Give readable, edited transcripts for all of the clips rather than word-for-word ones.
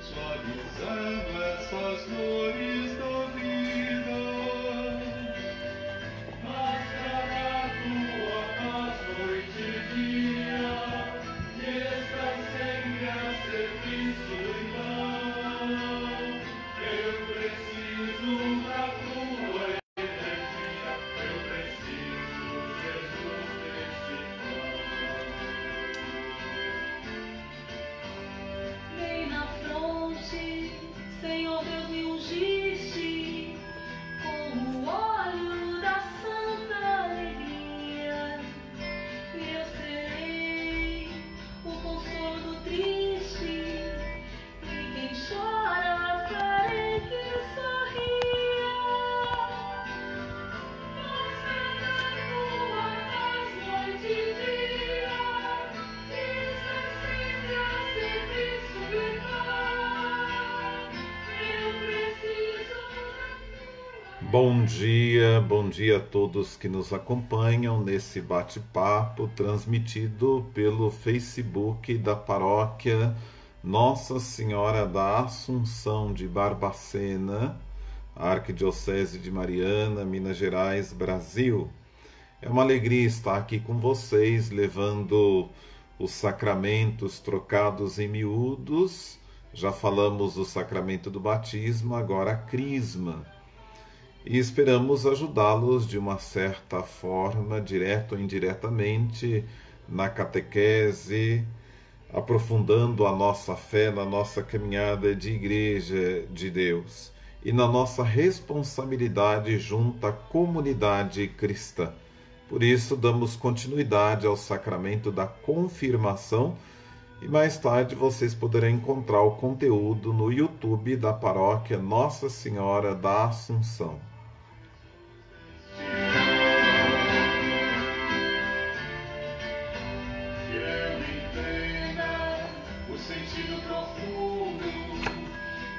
suavizando essas dores da vida. Máscara tua paz, noite e dia, que estás sempre a serviço, irmão. Eu preciso da tua energia, eu preciso, Jesus, deste pão. Vem na fronte, Senhor Deus, me ungiste com o óleo da santa alegria, e eu serei o consolo do triste, e quem chora farei que sorria. Mostra tua paz, noite e dia, que estás sempre a serviço do irmão. Eu preciso da tua. Bom dia a todos que nos acompanham nesse bate-papo transmitido pelo Facebook da Paróquia Nossa Senhora da Assunção de Barbacena, Arquidiocese de Mariana, Minas Gerais, Brasil. É uma alegria estar aqui com vocês, levando os sacramentos trocados em miúdos. Já falamos do sacramento do batismo, agora a crisma. E esperamos ajudá-los de uma certa forma, direta ou indiretamente, na catequese, aprofundando a nossa fé na nossa caminhada de Igreja de Deus e na nossa responsabilidade junto à comunidade cristã. Por isso, damos continuidade ao sacramento da confirmação e mais tarde vocês poderão encontrar o conteúdo no YouTube da Paróquia Nossa Senhora da Assunção. Que eu entenda o sentido profundo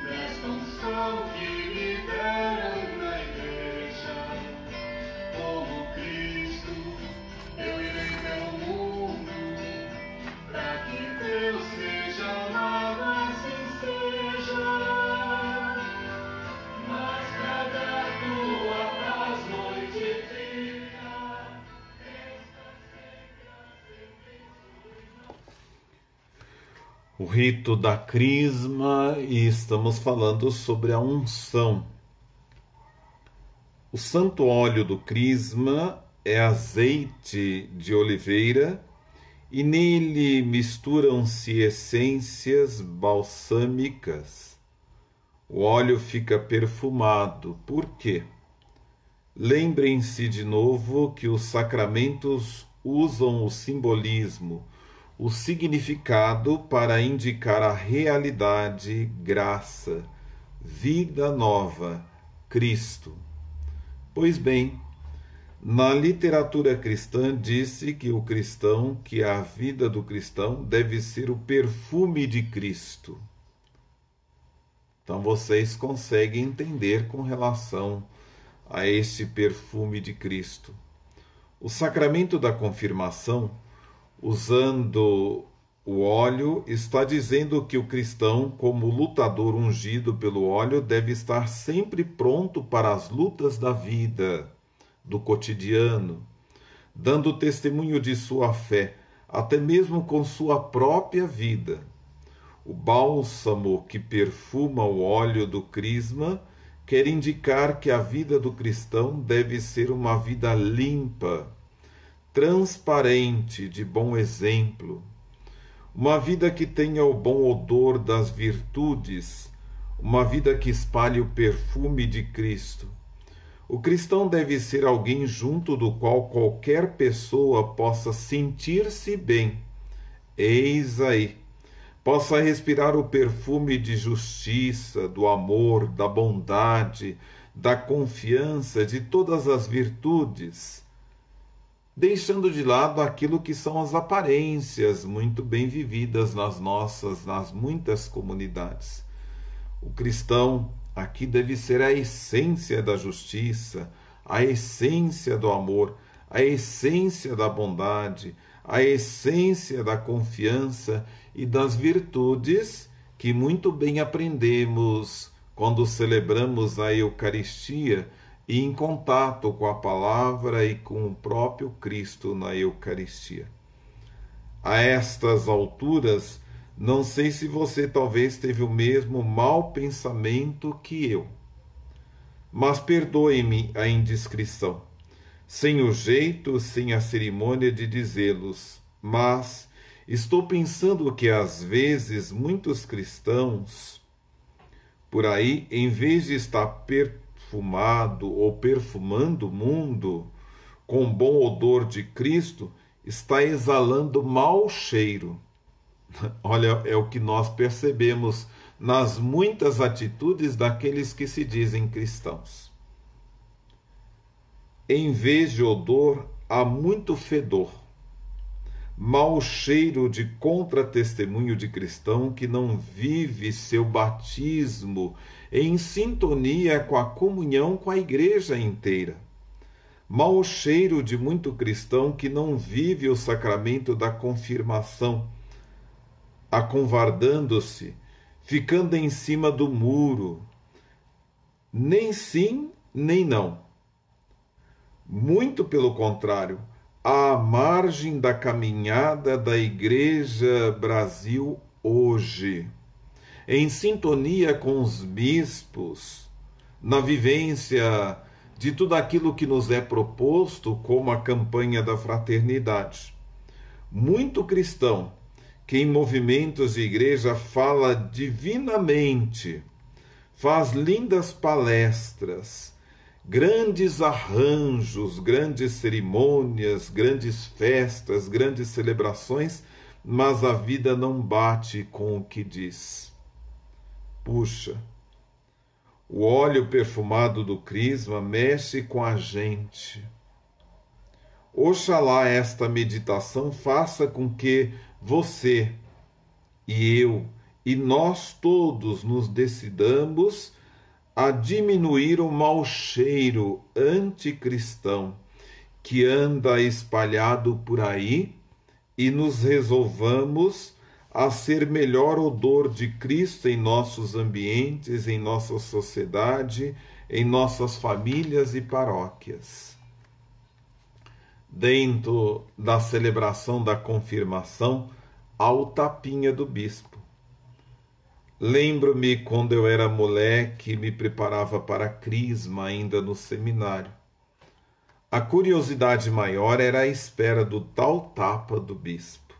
desta unção que me deram na igreja. Como Cristo, eu irei pelo mundo, para que Deus seja amado, assim seja. Máscara da tua paz, noite e dia, está sempre a serviço. O rito da crisma, e estamos falando sobre a unção. O santo óleo do crisma é azeite de oliveira e nele misturam-se essências balsâmicas. O óleo fica perfumado. Por quê? Lembrem-se de novo que os sacramentos usam o simbolismo, o significado para indicar a realidade, graça, vida nova, Cristo. Pois bem, na literatura cristã disse que a vida do cristão deve ser o perfume de Cristo. Então vocês conseguem entender com relação a este perfume de Cristo. O sacramento da confirmação, usando o óleo, está dizendo que o cristão, como lutador ungido pelo óleo, deve estar sempre pronto para as lutas da vida, do cotidiano, dando testemunho de sua fé, até mesmo com sua própria vida. O bálsamo que perfuma o óleo do crisma quer indicar que a vida do cristão deve ser uma vida limpa, transparente, de bom exemplo, uma vida que tenha o bom odor das virtudes, uma vida que espalhe o perfume de Cristo. O cristão deve ser alguém junto do qual qualquer pessoa possa sentir-se bem. Eis aí, possa respirar o perfume de justiça, do amor, da bondade, da confiança, de todas as virtudes, deixando de lado aquilo que são as aparências muito bem vividas nas muitas comunidades. O cristão aqui deve ser a essência da justiça, a essência do amor, a essência da bondade, a essência da confiança e das virtudes que muito bem aprendemos quando celebramos a Eucaristia e em contato com a palavra e com o próprio Cristo na Eucaristia. A estas alturas, não sei se você talvez teve o mesmo mau pensamento que eu. Mas perdoe-me a indiscrição, sem o jeito, sem a cerimônia de dizê-los, mas estou pensando que às vezes muitos cristãos, por aí, em vez de estar perfumado ou perfumando o mundo com o bom odor de Cristo, está exalando mau cheiro. Olha, é o que nós percebemos nas muitas atitudes daqueles que se dizem cristãos. Em vez de odor, há muito fedor, mau cheiro de contra-testemunho de cristão que não vive seu batismo em sintonia com a comunhão com a igreja inteira. Mau cheiro de muito cristão que não vive o sacramento da confirmação, acovardando-se, ficando em cima do muro, nem sim, nem não. Muito pelo contrário, à margem da caminhada da Igreja Brasil hoje, em sintonia com os bispos, na vivência de tudo aquilo que nos é proposto como a campanha da fraternidade. Muito cristão que em movimentos de igreja fala divinamente, faz lindas palestras, grandes arranjos, grandes cerimônias, grandes festas, grandes celebrações, mas a vida não bate com o que diz. Puxa, o óleo perfumado do crisma mexe com a gente. Oxalá esta meditação faça com que você e eu e nós todos nos decidamos a diminuir o mau cheiro anticristão que anda espalhado por aí e nos resolvamos a ser melhor odor de Cristo em nossos ambientes, em nossa sociedade, em nossas famílias e paróquias. Dentro da celebração da confirmação, há o tapinha do bispo. Lembro-me quando eu era moleque e me preparava para a crisma ainda no seminário. A curiosidade maior era a espera do tal tapa do bispo.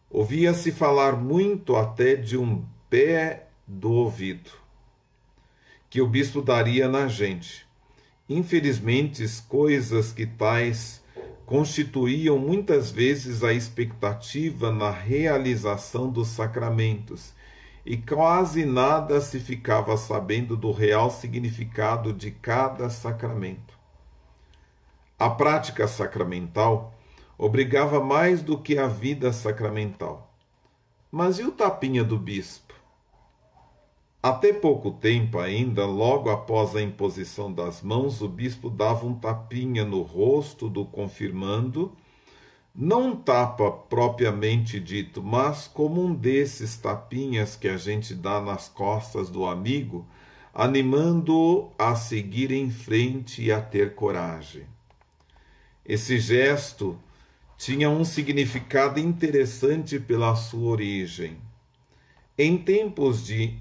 Ouvia-se falar muito até de um pé do ouvido, que o bispo daria na gente. Infelizmente, coisas que tais constituíam muitas vezes a expectativa na realização dos sacramentos, e quase nada se ficava sabendo do real significado de cada sacramento. A prática sacramental obrigava mais do que a vida sacramental. Mas e o tapinha do bispo? Até pouco tempo ainda, logo após a imposição das mãos, o bispo dava um tapinha no rosto do confirmando, não um tapa propriamente dito, mas como um desses tapinhas que a gente dá nas costas do amigo, animando-o a seguir em frente e a ter coragem. Esse gesto tinha um significado interessante pela sua origem. Em tempos de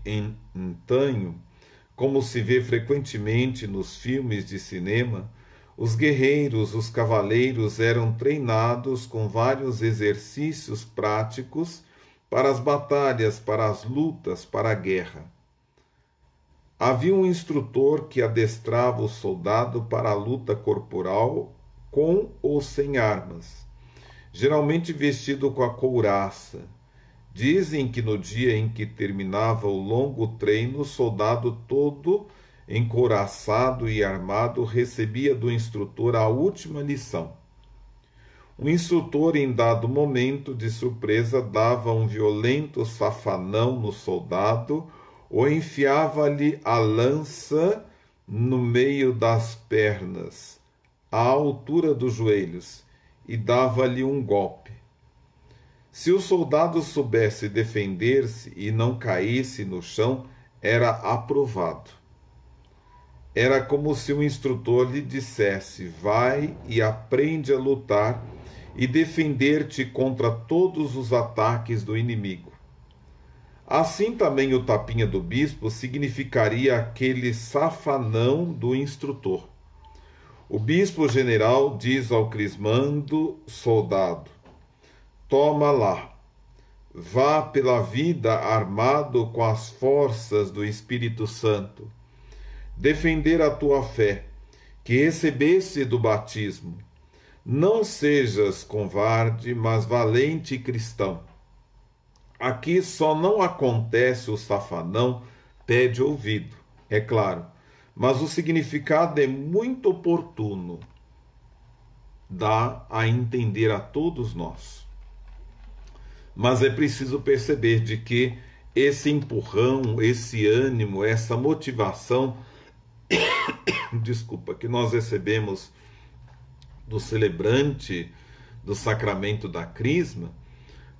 antanho, como se vê frequentemente nos filmes de cinema, os guerreiros, os cavaleiros eram treinados com vários exercícios práticos para as batalhas, para as lutas, para a guerra. Havia um instrutor que adestrava o soldado para a luta corporal com ou sem armas, geralmente vestido com a couraça. Dizem que no dia em que terminava o longo treino, o soldado todo encouraçado e armado recebia do instrutor a última lição. O instrutor, em dado momento de surpresa, dava um violento safanão no soldado ou enfiava-lhe a lança no meio das pernas, à altura dos joelhos e dava-lhe um golpe. Se o soldado soubesse defender-se e não caísse no chão, era aprovado. Era como se o instrutor lhe dissesse: vai e aprende a lutar e defender-te contra todos os ataques do inimigo. Assim também o tapinha do bispo significaria aquele safanão do instrutor. O bispo general diz ao crismando soldado: toma lá, vá pela vida armado com as forças do Espírito Santo, defender a tua fé, que recebeste do batismo. Não sejas covarde, mas valente cristão. Aqui só não acontece o safanão pé de ouvido, é claro, mas o significado é muito oportuno. Dá a entender a todos nós. Mas é preciso perceber de que esse empurrão, esse ânimo, essa motivação, desculpa, que nós recebemos do celebrante do sacramento da Crisma,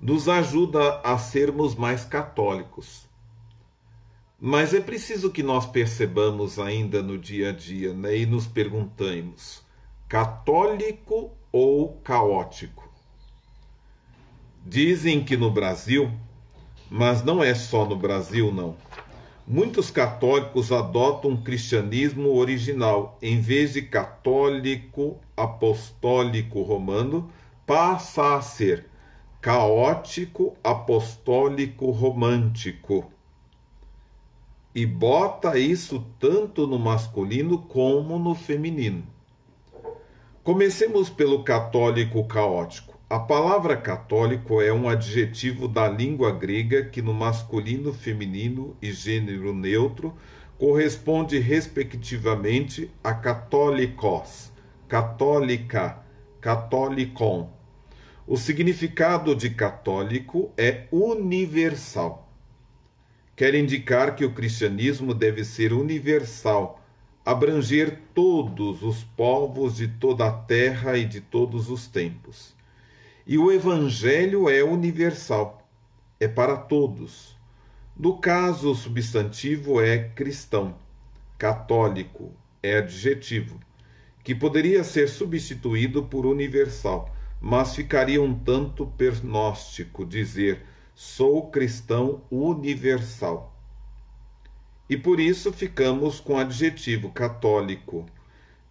nos ajuda a sermos mais católicos. Mas é preciso que nós percebamos ainda no dia a dia, né, e nos perguntemos: católico ou caótico? Dizem que no Brasil, mas não é só no Brasil, não. Muitos católicos adotam um cristianismo original. Em vez de católico apostólico romano, passa a ser caótico apostólico romântico. E bota isso tanto no masculino como no feminino. Comecemos pelo católico caótico. A palavra católico é um adjetivo da língua grega que no masculino, feminino e gênero neutro corresponde respectivamente a católicos, católica, catolicon. O significado de católico é universal. Quer indicar que o cristianismo deve ser universal, abranger todos os povos de toda a terra e de todos os tempos. E o evangelho é universal, é para todos. No caso, o substantivo é cristão, católico é adjetivo, que poderia ser substituído por universal, mas ficaria um tanto pernóstico dizer sou cristão universal. E por isso ficamos com o adjetivo católico,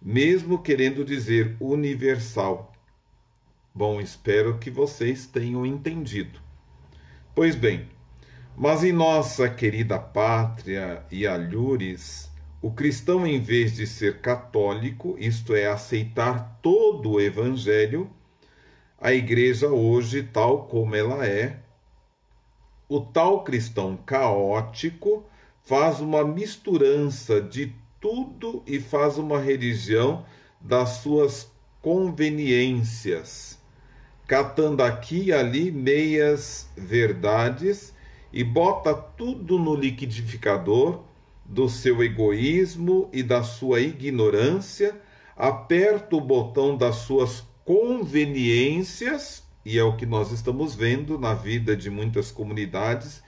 mesmo querendo dizer universal. Bom, espero que vocês tenham entendido. Pois bem, mas em nossa querida pátria e alhures, o cristão, em vez de ser católico, isto é, aceitar todo o evangelho, a igreja hoje, tal como ela é, o tal cristão caótico faz uma misturança de tudo e faz uma religião das suas conveniências, catando aqui e ali meias verdades e bota tudo no liquidificador do seu egoísmo e da sua ignorância, aperta o botão das suas conveniências, e é o que nós estamos vendo na vida de muitas comunidades,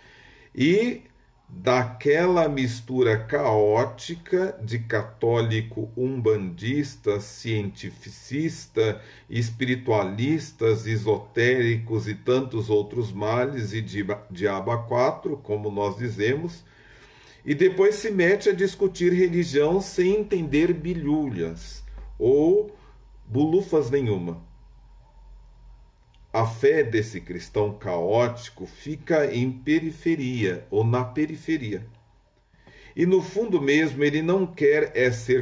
e daquela mistura caótica de católico umbandista, cientificista, espiritualistas, esotéricos e tantos outros males e diabo a quatro, como nós dizemos, e depois se mete a discutir religião sem entender bilhulhas ou bulufas nenhuma. A fé desse cristão caótico fica em periferia ou na periferia. E no fundo mesmo ele não quer se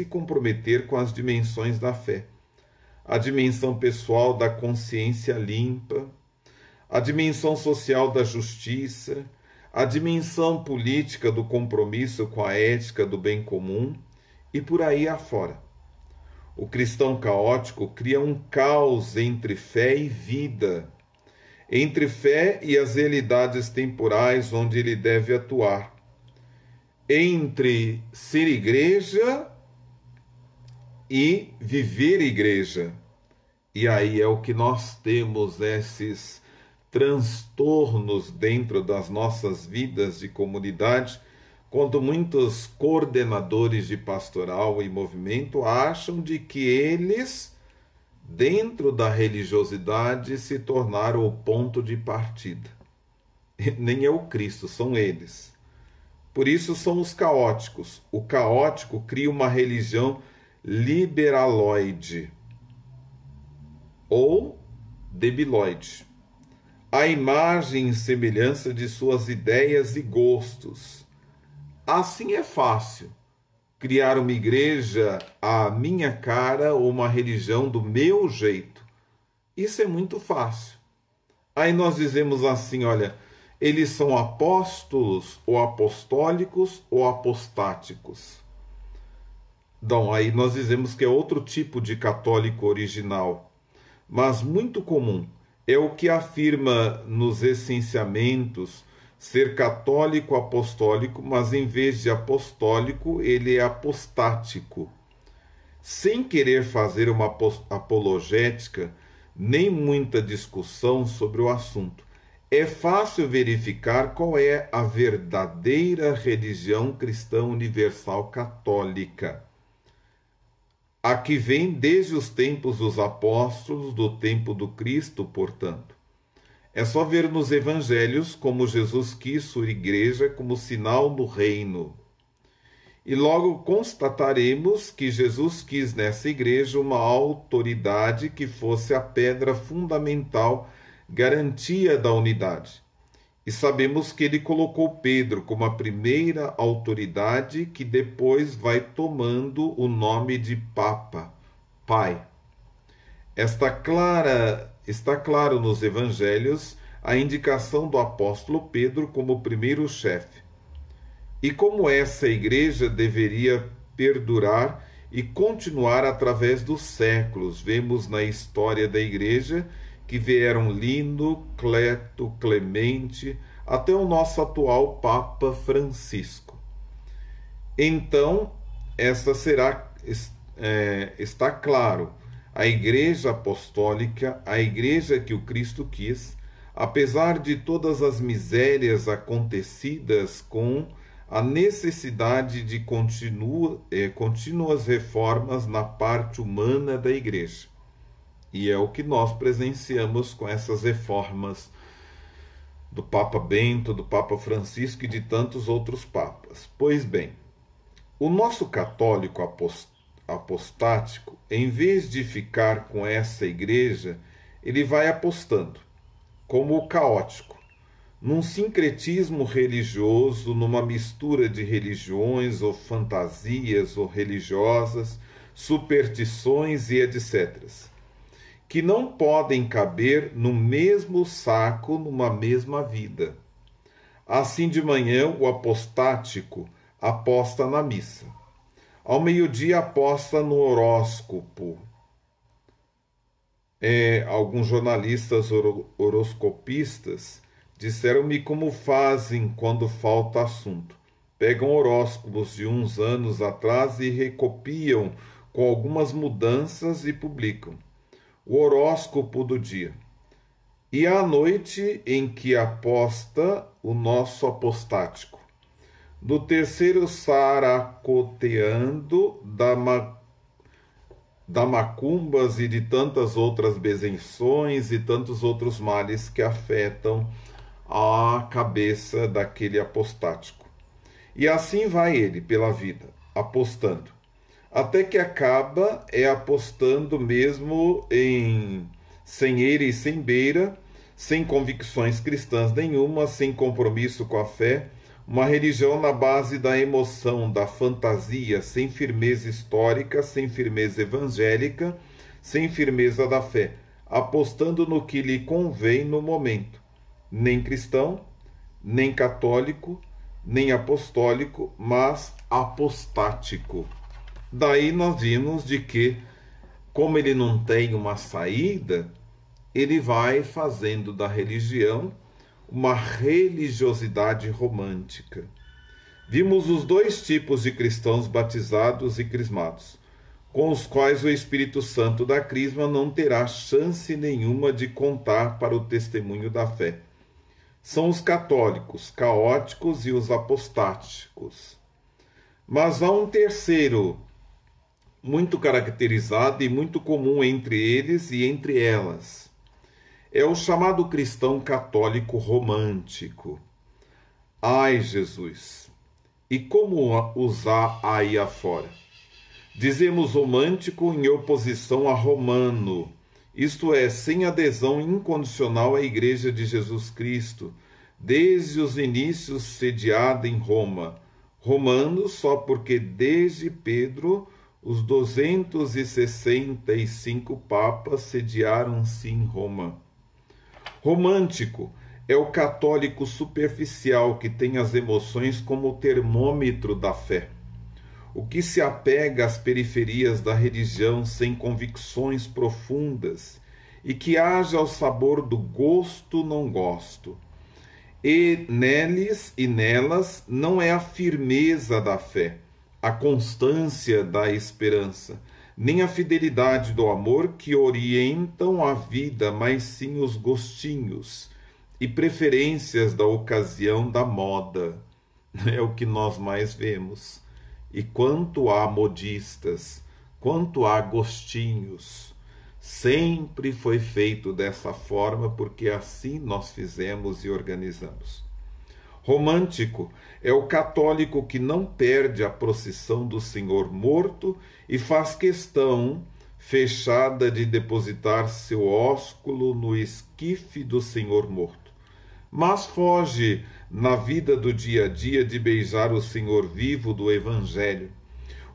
comprometer com as dimensões da fé. A dimensão pessoal da consciência limpa, a dimensão social da justiça, a dimensão política do compromisso com a ética do bem comum e por aí afora. O cristão caótico cria um caos entre fé e vida, entre fé e as realidades temporais onde ele deve atuar, entre ser igreja e viver igreja. E aí é o que nós temos, esses transtornos dentro das nossas vidas de comunidade, quando muitos coordenadores de pastoral e movimento acham de que eles, dentro da religiosidade, se tornaram o ponto de partida. Nem é o Cristo, são eles. Por isso são os caóticos. O caótico cria uma religião liberaloide ou debiloide, a imagem e semelhança de suas ideias e gostos. Assim é fácil criar uma igreja à minha cara ou uma religião do meu jeito. Isso é muito fácil. Aí nós dizemos assim, olha, eles são apóstolos ou apostólicos ou apostáticos. Então, aí nós dizemos que é outro tipo de católico original, mas muito comum. É o que afirma nos essenciamentos ser católico apostólico, mas em vez de apostólico, ele é apostático. Sem querer fazer uma apologética, nem muita discussão sobre o assunto. É fácil verificar qual é a verdadeira religião cristã universal católica. A que vem desde os tempos dos apóstolos, do tempo do Cristo, portanto. É só ver nos evangelhos como Jesus quis sua igreja como sinal do reino. E logo constataremos que Jesus quis nessa igreja uma autoridade que fosse a pedra fundamental, garantia da unidade. E sabemos que ele colocou Pedro como a primeira autoridade que depois vai tomando o nome de Papa, Pai. Está claro nos evangelhos a indicação do apóstolo Pedro como o primeiro chefe. E como essa igreja deveria perdurar e continuar através dos séculos. Vemos na história da igreja que vieram Lino, Cleto, Clemente, até o nosso atual Papa Francisco. Então, está claro, a igreja apostólica, a igreja que o Cristo quis, apesar de todas as misérias acontecidas com a necessidade de contínuas reformas na parte humana da igreja. E é o que nós presenciamos com essas reformas do Papa Bento, do Papa Francisco e de tantos outros papas. Pois bem, o nosso católico apostático, em vez de ficar com essa igreja, ele vai apostando, como o caótico, num sincretismo religioso, numa mistura de religiões ou fantasias ou religiosas, superstições e etc., que não podem caber no mesmo saco, numa mesma vida. Assim, de manhã, o apostático aposta na missa. Ao meio-dia, aposta no horóscopo. Alguns jornalistas horoscopistas disseram-me como fazem quando falta assunto. Pegam horóscopos de uns anos atrás e recopiam com algumas mudanças e publicam o horóscopo do dia. E à noite em que aposta o nosso apostático. No terceiro saracoteando da macumbas e de tantas outras benções e tantos outros males que afetam a cabeça daquele apostático. E assim vai ele pela vida, apostando. Até que acaba apostando mesmo sem eira e sem beira, sem convicções cristãs nenhuma, sem compromisso com a fé, uma religião na base da emoção, da fantasia, sem firmeza histórica, sem firmeza evangélica, sem firmeza da fé, apostando no que lhe convém no momento. Nem cristão, nem católico, nem apostólico, mas apostático. Daí nós vimos de que, como ele não tem uma saída, ele vai fazendo da religião uma religiosidade romântica. Vimos os dois tipos de cristãos batizados e crismados. com os quais o Espírito Santo da Crisma não terá chance nenhuma de contar para o testemunho da fé. São os católicos, caóticos e os apostáticos. Mas há um terceiro, muito caracterizado e muito comum entre eles e entre elas. É o chamado cristão católico romântico. Ai, Jesus! E como usar aí afora? Dizemos romântico em oposição a romano, isto é, sem adesão incondicional à Igreja de Jesus Cristo, desde os inícios sediada em Roma. Romano só porque desde Pedro os 265 papas sediaram-se em Roma. Romântico é o católico superficial que tem as emoções como o termômetro da fé. O que se apega às periferias da religião sem convicções profundas e que haja o sabor do gosto não gosto. E neles e nelas não é a firmeza da fé, a constância da esperança, nem a fidelidade do amor que orientam a vida, mas sim os gostinhos e preferências da ocasião da moda. É o que nós mais vemos. E quanto há modistas, quanto há gostinhos, sempre foi feito dessa forma porque assim nós fizemos e organizamos. Romântico é o católico que não perde a procissão do Senhor morto e faz questão fechada de depositar seu ósculo no esquife do Senhor morto, mas foge na vida do dia a dia de beijar o Senhor vivo do Evangelho,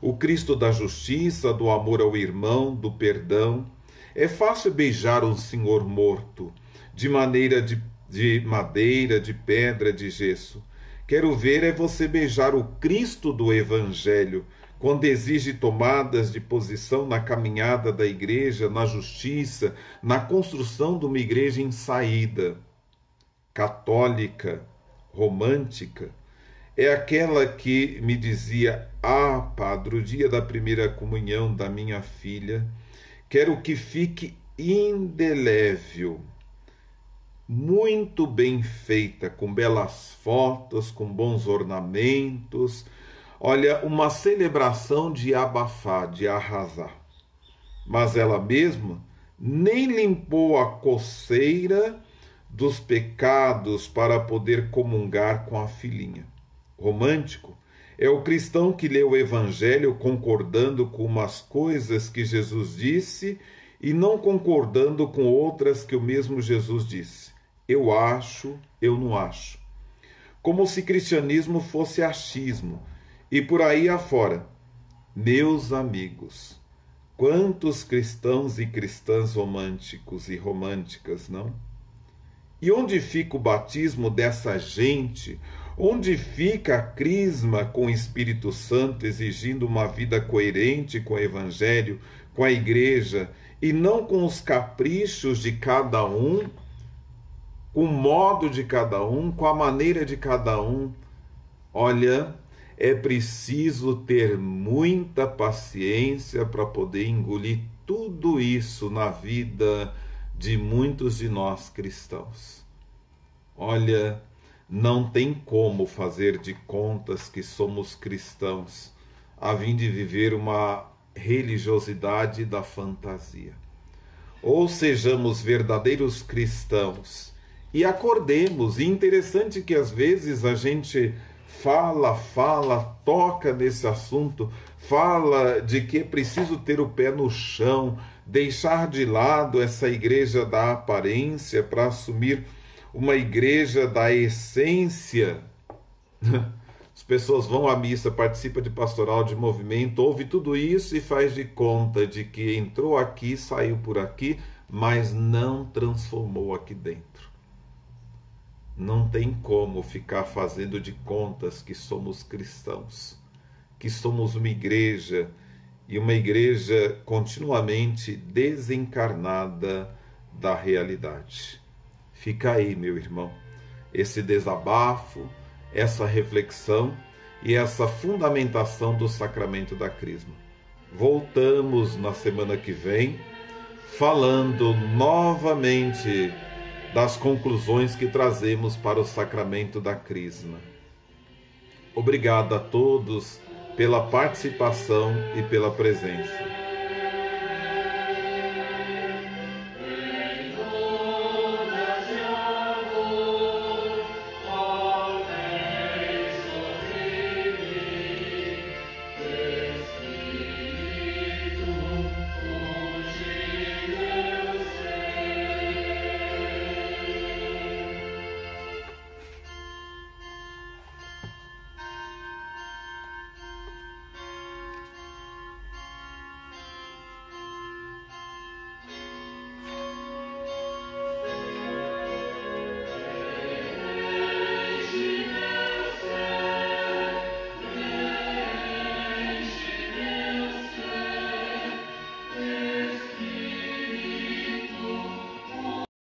o Cristo da justiça, do amor ao irmão, do perdão. É fácil beijar um Senhor morto, de madeira, de pedra, de gesso. Quero ver é você beijar o Cristo do Evangelho, quando exige tomadas de posição na caminhada da igreja, na justiça, na construção de uma igreja em saída. Católica, romântica, é aquela que me dizia: ah, padre, o dia da primeira comunhão da minha filha, quero que fique indelével, muito bem feita, com belas fotos, com bons ornamentos. Olha, uma celebração de abafar, de arrasar. Mas ela mesma nem limpou a coceira dos pecados para poder comungar com a filhinha. Romântico é o cristão que lê o Evangelho concordando com umas coisas que Jesus disse e não concordando com outras que o mesmo Jesus disse. Eu acho, eu não acho. Como se cristianismo fosse achismo. E por aí afora. Meus amigos, quantos cristãos e cristãs românticos e românticas, não? E onde fica o batismo dessa gente? Onde fica a crisma com o Espírito Santo exigindo uma vida coerente com o Evangelho, com a igreja, e não com os caprichos de cada um, com o modo de cada um, com a maneira de cada um? Olha, é preciso ter muita paciência para poder engolir tudo isso na vida de muitos de nós cristãos. Olha, não tem como fazer de contas que somos cristãos, a fim de viver uma religiosidade da fantasia. Ou sejamos verdadeiros cristãos e acordemos. E interessante que às vezes a gente fala, toca nesse assunto, fala de que é preciso ter o pé no chão, deixar de lado essa igreja da aparência para assumir uma igreja da essência. As pessoas vão à missa, participam de pastoral, de movimento, ouve tudo isso e faz de conta de que entrou aqui, saiu por aqui, mas não transformou aqui dentro. Não tem como ficar fazendo de contas que somos cristãos, que somos uma igreja, e uma igreja continuamente desencarnada da realidade. Fica aí, meu irmão, esse desabafo, essa reflexão e essa fundamentação do sacramento da Crisma. voltamos na semana que vem, falando novamente das conclusões que trazemos para o sacramento da Crisma. Obrigado a todos pela participação e pela presença.